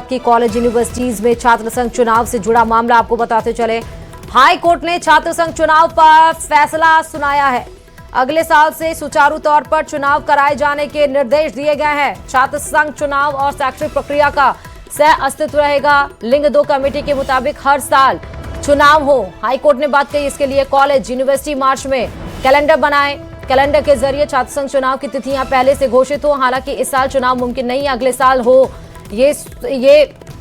की college universities में छात्र संघ चुनाव से जुड़ा मामला आपको बताते चले। हाई कोर्ट ने छात्र संघ चुनाव पर फैसला सुनाया है। अगले साल से सुचारू तौर पर चुनाव कराए जाने के निर्देश दिए गए हैं। छात्र संघ चुनाव और शैक्षिक प्रक्रिया का सह अस्तित्व रहेगा। लिंग 2 कमेटी के मुताबिक हर साल चुनाव हो। हाई कोर्ट ने बात कही, इसके लिए कॉलेज यूनिवर्सिटी मार्च में कैलेंडर बनाए। कैलेंडर के जरिए छात्र संघ चुनाव की तिथियां पहले से घोषित हो। हालांकि इस साल चुनाव मुमकिन नहीं है, अगले साल हो ये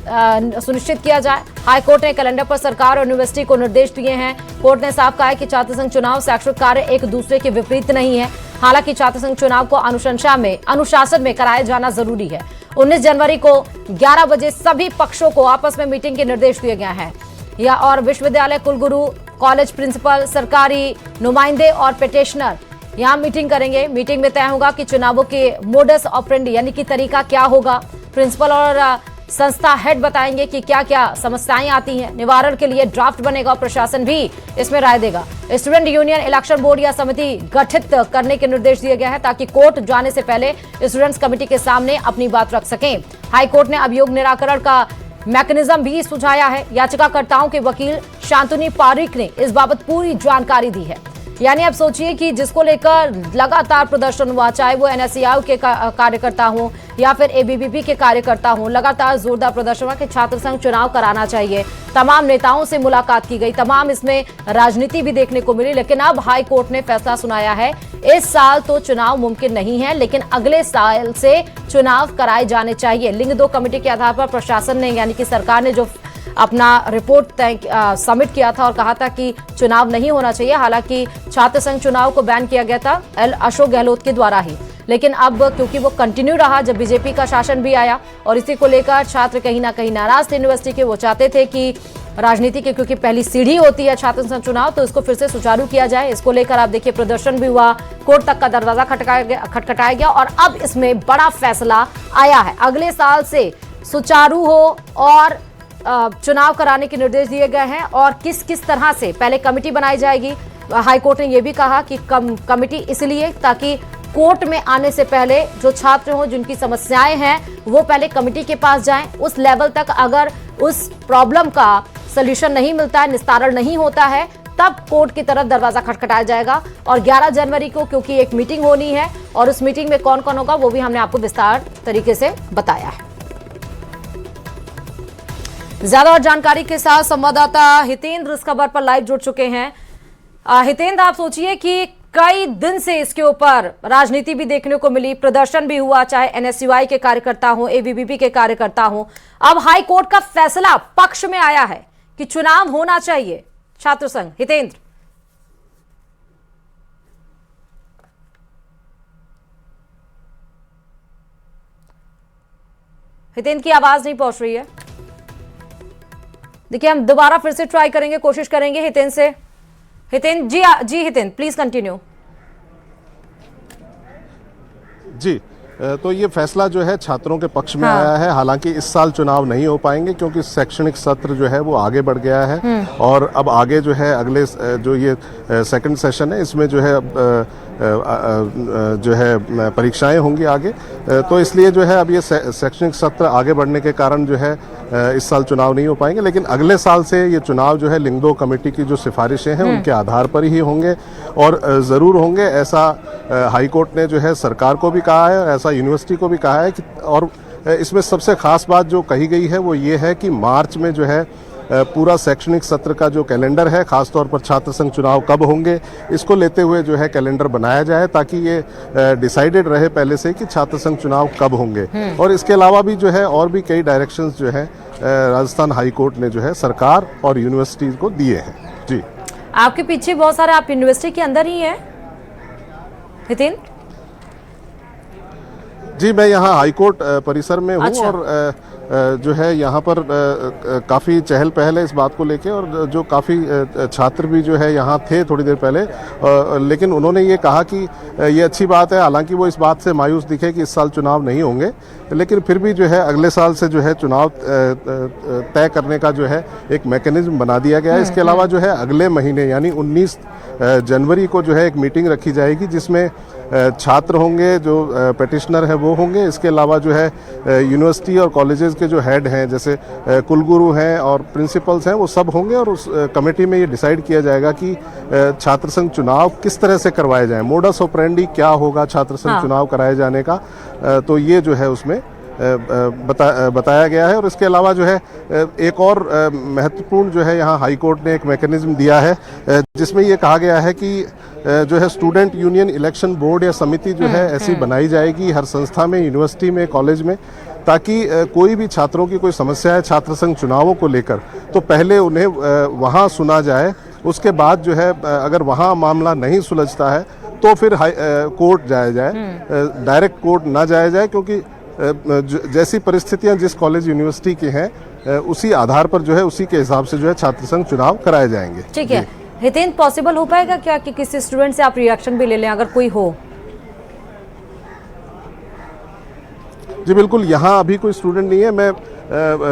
सुनिश्चित किया जाए। हाई कोर्ट ने कैलेंडर पर सरकार और यूनिवर्सिटी को निर्देश दिए हैं। कोर्ट ने साफ कहा है कि छात्र संघ चुनाव शैक्षिक कार्य एक दूसरे के विपरीत नहीं है। हालांकि छात्र संघ चुनाव को अनुशासन में कराया जाना जरूरी है। 19 जनवरी को 11 बजे सभी पक्षों को आपस में मीटिंग के निर्देश दिए गए हैं। और विश्वविद्यालय कुलगुरु, कॉलेज प्रिंसिपल, सरकारी नुमाइंदे और पिटिशनर यहाँ मीटिंग करेंगे। मीटिंग में तय होगा कि चुनावों के मोडस ऑपरेंडी यानी कि तरीका क्या होगा। प्रिंसिपल और संस्था हेड बताएंगे कि क्या क्या समस्याएं आती हैं। निवारण के लिए ड्राफ्ट बनेगा और प्रशासन भी इसमें राय देगा। स्टूडेंट यूनियन इलेक्शन बोर्ड या समिति गठित करने के निर्देश दिए गए हैं ताकि कोर्ट जाने से पहले स्टूडेंट्स कमेटी के सामने अपनी बात रख सकें। हाई कोर्ट ने अभियोग निराकरण का मैकेनिज्म भी सुझाया है। याचिकाकर्ताओं के वकील शांतनु पारीक ने इस बाबत पूरी जानकारी दी है। यानी अब सोचिए कि जिसको लेकर लगातार प्रदर्शन हुआ, चाहे वो एनएसयूआई के कार्यकर्ता हो या फिर एबीवीपी के कार्यकर्ता हो, लगातार जोरदार प्रदर्शन हुआ कि छात्र संघ चुनाव कराना चाहिए। तमाम नेताओं से मुलाकात की गई, तमाम इसमें राजनीति भी देखने को मिली। लेकिन अब हाई कोर्ट ने फैसला सुनाया है, इस साल तो चुनाव मुमकिन नहीं है, लेकिन अगले साल से चुनाव कराए जाने चाहिए। लिंग 2 कमेटी के आधार पर प्रशासन ने यानी कि सरकार ने जो अपना रिपोर्ट सबमिट किया था और कहा था कि चुनाव नहीं होना चाहिए। हालांकि छात्र संघ चुनाव को बैन किया गया था अशोक गहलोत के द्वारा ही, लेकिन अब क्योंकि वो कंटिन्यू रहा जब बीजेपी का शासन भी आया और इसी को लेकर छात्र कहीं ना कहीं नाराज थे यूनिवर्सिटी के। वो चाहते थे कि राजनीति की क्योंकि पहली सीढ़ी होती है छात्र संघ चुनाव, तो इसको फिर से सुचारू किया जाए। इसको लेकर आप देखिए प्रदर्शन भी हुआ, कोर्ट तक का दरवाजा खटखटाया गया और अब इसमें बड़ा फैसला आया है। अगले साल से सुचारू हो और चुनाव कराने के निर्देश दिए गए हैं और किस किस तरह से पहले कमेटी बनाई जाएगी। हाई कोर्ट ने यह भी कहा कि कमेटी इसलिए ताकि कोर्ट में आने से पहले जो छात्र हों जिनकी समस्याएं हैं वो पहले कमेटी के पास जाएं। उस लेवल तक अगर उस प्रॉब्लम का सलूशन नहीं मिलता है, निस्तारण नहीं होता है, तब कोर्ट की तरफ दरवाजा खटखटाया जाएगा। और 11 जनवरी को क्योंकि एक मीटिंग होनी है और उस मीटिंग में कौन कौन होगा वो भी हमने आपको विस्तार तरीके से बताया है। ज्यादा और जानकारी के साथ संवाददाता हितेंद्र इस खबर पर लाइव जुड़ चुके हैं। हितेंद्र, आप सोचिए कि कई दिन से इसके ऊपर राजनीति भी देखने को मिली, प्रदर्शन भी हुआ, चाहे एनएसयूआई के कार्यकर्ता हो, एबीवीपी के कार्यकर्ता हो। अब हाई कोर्ट का फैसला पक्ष में आया है कि चुनाव होना चाहिए छात्र संघ। हितेंद्र, हितेंद्र की आवाज नहीं पहुंच रही है। देखिए हम दोबारा फिर से ट्राई करेंगे, कोशिश करेंगे हितेंद्र से। हितेंद्र जी हितेंद्र प्लीज कंटिन्यू। जी, तो ये फैसला जो है छात्रों के पक्ष में आया है। हालांकि इस साल चुनाव नहीं हो पाएंगे क्योंकि शैक्षणिक सत्र जो है वो आगे बढ़ गया है और अब आगे जो है अगले जो ये सेकंड सेशन है इसमें जो है परीक्षाएं होंगी आगे। तो इसलिए जो है अब ये शैक्षणिक सत्र आगे बढ़ने के कारण जो है इस साल चुनाव नहीं हो पाएंगे, लेकिन अगले साल से ये चुनाव जो है लिंग 2 कमेटी की जो सिफारिशें हैं उनके आधार पर ही होंगे और ज़रूर होंगे। ऐसा हाई कोर्ट ने जो है सरकार को भी कहा है, ऐसा यूनिवर्सिटी को भी कहा है कि और इसमें सबसे खास बात जो कही गई है वो ये है कि मार्च में जो है पूरा शैक्षणिक सत्र का जो कैलेंडर है, खासतौर पर छात्र संघ चुनाव कब होंगे इसको लेते हुए जो है कैलेंडर बनाया जाए ताकि ये डिसाइडेड रहे पहले से कि छात्र संघ चुनाव कब होंगे। और इसके अलावा भी जो है और भी कई डायरेक्शंस जो है राजस्थान हाई कोर्ट ने जो है सरकार और यूनिवर्सिटी को दिए हैं। जी, आपके पीछे बहुत सारे, आप यूनिवर्सिटी के अंदर ही हैं हितेंद्र? जी, मैं यहाँ हाईकोर्ट परिसर में हूँ। अच्छा। और जो है यहाँ पर काफ़ी चहल पहल है इस बात को लेके और जो काफ़ी छात्र भी जो है यहाँ थे थोड़ी देर पहले, लेकिन उन्होंने ये कहा कि ये अच्छी बात है, हालांकि वो इस बात से मायूस दिखे कि इस साल चुनाव नहीं होंगे, लेकिन फिर भी जो है अगले साल से जो है चुनाव तय करने का जो है एक मैकेनिज्म बना दिया गया है। इसके अलावा जो है अगले महीने यानी 19 जनवरी को जो है एक मीटिंग रखी जाएगी जिसमें छात्र होंगे, जो पेटिशनर है वो होंगे। इसके अलावा जो है यूनिवर्सिटी और कॉलेजेस के जो हेड हैं, जैसे कुलगुरु हैं और प्रिंसिपल्स हैं, वो सब होंगे। और उस कमेटी में ये डिसाइड किया जाएगा कि छात्र संघ चुनाव किस तरह से करवाए जाएं, मोडस ऑपरेंडी क्या होगा छात्र संघ चुनाव कराए जाने का। तो ये जो है उसमें बताया गया है। और इसके अलावा जो है एक और महत्वपूर्ण जो है यहाँ हाई कोर्ट ने एक मैकेनिज्म दिया है, जिसमें ये कहा गया है कि जो है स्टूडेंट यूनियन इलेक्शन बोर्ड या समिति जो है ऐसी बनाई जाएगी हर संस्था में, यूनिवर्सिटी में, कॉलेज में, ताकि कोई भी छात्रों की कोई समस्या है छात्र संघ चुनावों को लेकर तो पहले उन्हें वहाँ सुना जाए। उसके बाद जो है अगर वहाँ मामला नहीं सुलझता है तो फिर कोर्ट जाया जाए, डायरेक्ट कोर्ट ना जाया जाए, क्योंकि जैसी परिस्थितियां जिस कॉलेज यूनिवर्सिटी की हैं उसी आधार पर जो है उसी के हिसाब से जो है छात्र संघ चुनाव कराए जाएंगे। ठीक है हितेन, पॉसिबल हो पाएगा क्या कि किसी स्टूडेंट से आप रिएक्शन भी ले लें अगर कोई हो? जी बिल्कुल, यहाँ अभी कोई स्टूडेंट नहीं है। मैं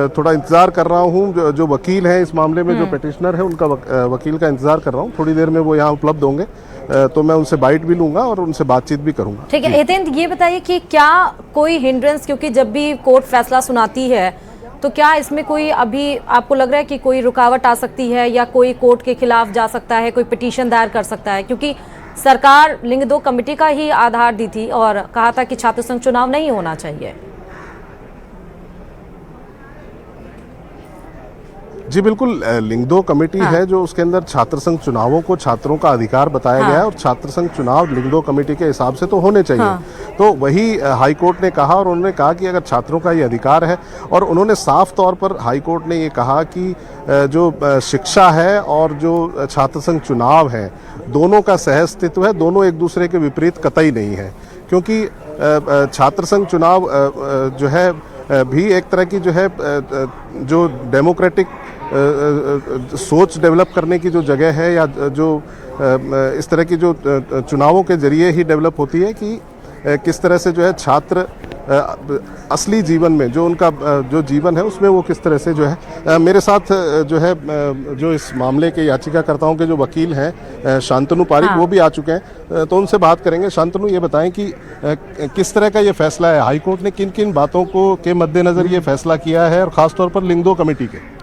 थोड़ा इंतजार कर रहा हूँ, जो वकील हैं इस मामले में, जो पेटिशनर है उनका वकील का इंतजार कर रहा हूँ। थोड़ी देर में वो यहाँ उपलब्ध होंगे तो मैं उनसे बाइट भी लूंगा और उनसे बातचीत भी करूंगा। ठीक है हितेन, ये बताइए कि क्या कोई हिंड्रेंस, क्योंकि जब भी कोर्ट फैसला सुनाती है तो क्या इसमें कोई अभी आपको लग रहा है कि कोई रुकावट आ सकती है या कोई कोर्ट के खिलाफ जा सकता है, कोई पिटीशन दायर कर सकता है? क्योंकि सरकार लिंग 2 कमेटी का ही आधार दी थी और कहा था कि छात्र संघ चुनाव नहीं होना चाहिए। जी बिल्कुल, लिंग 2 कमेटी है जो उसके अंदर छात्र संघ चुनावों को छात्रों का अधिकार बताया गया है और छात्र संघ चुनाव लिंग 2 कमेटी के हिसाब से तो होने चाहिए। तो वही हाई कोर्ट ने कहा और उन्होंने कहा कि अगर छात्रों का ये अधिकार है, और उन्होंने साफ तौर पर हाई कोर्ट ने ये कहा कि जो शिक्षा है और जो छात्र संघ चुनाव है दोनों का सहअस्तित्व है, दोनों एक दूसरे के विपरीत कतई नहीं है। क्योंकि छात्र संघ चुनाव जो है भी एक तरह की जो है जो डेमोक्रेटिक सोच डेवलप करने की जो जगह है, या जो इस तरह की जो चुनावों के जरिए ही डेवलप होती है कि किस तरह से जो है छात्र असली जीवन में जो उनका जो जीवन है उसमें वो किस तरह से जो है। मेरे साथ जो है जो इस मामले के याचिकाकर्ताओं के जो वकील हैं शांतनु पारिक, वो भी आ चुके हैं, तो उनसे बात करेंगे। शांतनु, ये बताएं कि किस तरह का ये फैसला है, हाई कोर्ट ने किन किन बातों को के मद्देनजर ये फैसला किया है, और ख़ासतौर पर लिंग 2 कमेटी के?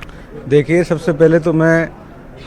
देखिए, सबसे पहले तो मैं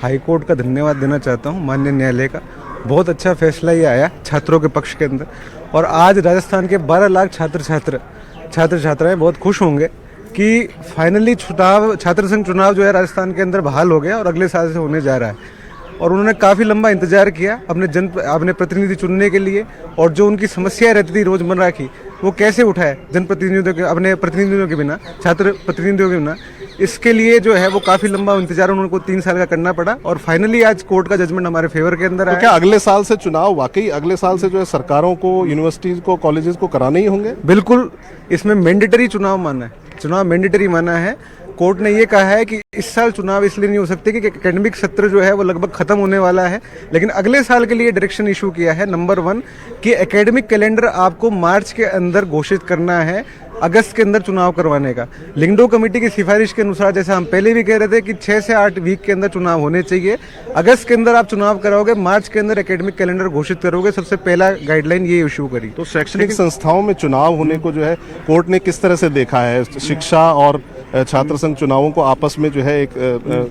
हाई कोर्ट का धन्यवाद देना चाहता हूँ, माननीय न्यायालय का। बहुत अच्छा फैसला ये आया छात्रों के पक्ष के अंदर, और आज राजस्थान के 12 लाख छात्र छात्राएं बहुत खुश होंगे कि फाइनली छात्र संघ चुनाव जो है राजस्थान के अंदर बहाल हो गया और अगले साल से होने जा रहा है। और उन्होंने काफ़ी लंबा इंतजार किया अपने प्रतिनिधि चुनने के लिए, और जो उनकी समस्याएं रहती थी रोजमर्रा की वो कैसे उठाए जनप्रतिनिधियों के, अपने प्रतिनिधियों के बिना, छात्र प्रतिनिधियों के बिना, इसके लिए जो है वो काफ़ी लंबा इंतजार उनको 3 साल का करना पड़ा। और फाइनली आज कोर्ट का जजमेंट हमारे फेवर के अंदर आया। तो क्या अगले साल से चुनाव वाकई अगले साल से जो है सरकारों को, यूनिवर्सिटीज़ को, कॉलेजेस को कराने ही होंगे? बिल्कुल, इसमें मैंडेटरी चुनाव माना है, चुनाव मैंडेटरी माना है। कोर्ट ने ये कहा है कि इस साल चुनाव इसलिए नहीं हो सकते कि एकेडमिक सत्र जो है वो लगभग खत्म होने वाला है, लेकिन अगले साल के लिए डायरेक्शन इशू किया है। नंबर 1 कि एकेडमिक कैलेंडर आपको मार्च के अंदर घोषित करना है, अगस्त के अंदर चुनाव करवाने का। लिंग 2 कमेटी की सिफारिश के अनुसार, जैसा हम पहले भी कह रहे थे कि 6 से 8 वीक के अंदर चुनाव होने चाहिए। अगस्त के अंदर आप चुनाव कराओगे, मार्च के अंदर एकेडमिक कैलेंडर घोषित करोगे। सबसे पहला गाइडलाइन ये इशू करी। तो शैक्षणिक संस्थाओं में चुनाव होने को जो है कोर्ट ने किस तरह से देखा है? शिक्षा और छात्र संघ चुनावों को आपस में जो है एक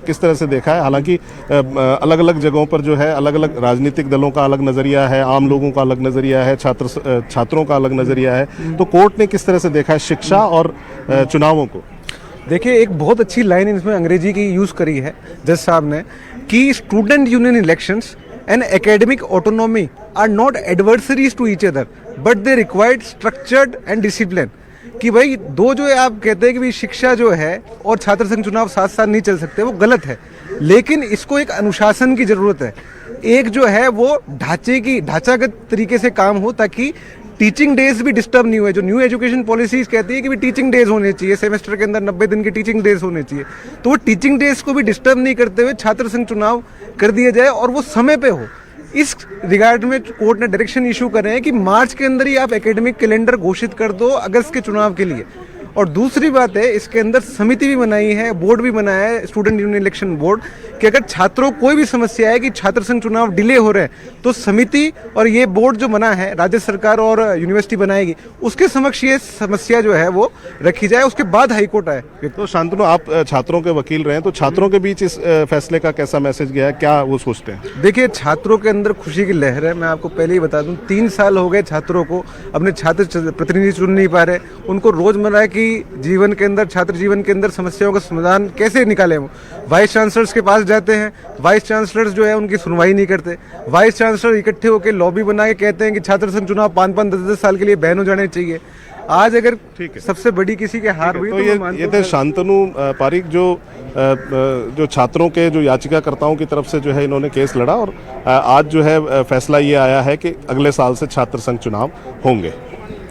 किस तरह से देखा है? हालांकि अलग अलग जगहों पर जो है अलग अलग राजनीतिक दलों का अलग नजरिया है, आम लोगों का अलग नजरिया है, छात्रों का अलग नजरिया है, तो कोर्ट ने किस तरह से देखा है शिक्षा और चुनावों को? देखिए, एक बहुत अच्छी लाइन इसमें अंग्रेजी की यूज करी है जज साहब ने कि student union elections and academic autonomy are not adversaries to each other but they required structured and discipline. कि भाई दो जो है आप कहते हैं कि भाई शिक्षा जो है और छात्र संघ चुनाव साथ साथ नहीं चल सकते, वो गलत है, लेकिन इसको एक अनुशासन की जरूरत है। एक जो है वो ढांचागत तरीके से काम हो ताकि टीचिंग डेज भी डिस्टर्ब नहीं हुए। जो न्यू एजुकेशन पॉलिसीज कहती है कि भी टीचिंग डेज होने चाहिए, सेमेस्टर के अंदर 90 दिन के टीचिंग डेज होने चाहिए, तो वो टीचिंग डेज को भी डिस्टर्ब नहीं करते हुए छात्र संघ चुनाव कर दिया जाए और वो समय पे हो। इस रिगार्ड में कोर्ट ने डायरेक्शन इशू करे हैं कि मार्च के अंदर ही आप एकेडमिक कैलेंडर घोषित कर दो अगस्त के चुनाव के लिए। और दूसरी बात है, इसके अंदर समिति भी बनाई है, बोर्ड भी बनाया है, स्टूडेंट यूनियन इलेक्शन बोर्ड, कि अगर छात्रों को कोई भी समस्या है कि छात्र संघ चुनाव डिले हो रहे हैं तो समिति और ये बोर्ड जो बना है, राज्य सरकार और यूनिवर्सिटी बनाएगी, उसके समक्ष ये समस्या जो है वो रखी जाए, उसके बाद हाईकोर्ट आए। तो शांतनु, आप छात्रों के वकील रहे हैं, तो छात्रों के बीच इस फैसले का कैसा मैसेज गया है, क्या वो सोचते हैं? देखिए, छात्रों के अंदर खुशी की लहर है। मैं आपको पहले ही बता दूं, 3 साल हो गए छात्रों को, अपने छात्र प्रतिनिधि चुन नहीं पा रहे। उनको रोजमर्रा की जीवन के अंदर, छात्र जीवन के अंदर समस्याओं का समाधान कैसे निकालें? वो वाइस चांसलर्स के पास जाते हैं, वाइस चांसलर्स जो है उनकी सुनवाई नहीं करते। वाइस चांसलर इकट्ठे होकर लॉबी बना के कहते हैं कि छात्र संघ चुनाव 5-5, 10-10 साल के लिए बैन हो जाने चाहिए। आज अगर सबसे बड़ी किसी के हार हुई तो ये थे शांतनु पारीक, जो छात्रों के जो याचिकाकर्ताओं की तरफ से जो है इन्होंने केस लड़ा, और आज जो है फैसला ये आया है कि अगले साल से छात्र संघ चुनाव होंगे।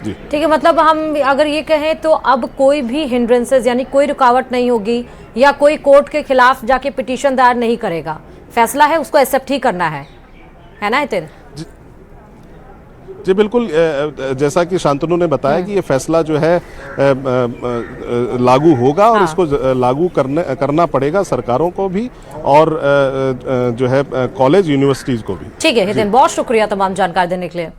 जी ठीक है, मतलब हम अगर ये कहें तो अब कोई भी हिंड्रेंसेस यानी कोई रुकावट नहीं होगी, या कोई कोर्ट के खिलाफ जाके पिटीशन दायर नहीं करेगा। फैसला है उसको एक्सेप्ट ही करना है ना हितेन? जी बिल्कुल, जैसा कि शांतनु ने बताया कि ये फैसला जो है लागू होगा, और इसको लागू करना पड़ेगा सरकारों को भी, और जो है कॉलेज यूनिवर्सिटीज को भी। ठीक है हितेन, बहुत शुक्रिया तमाम जानकारी देने के लिए।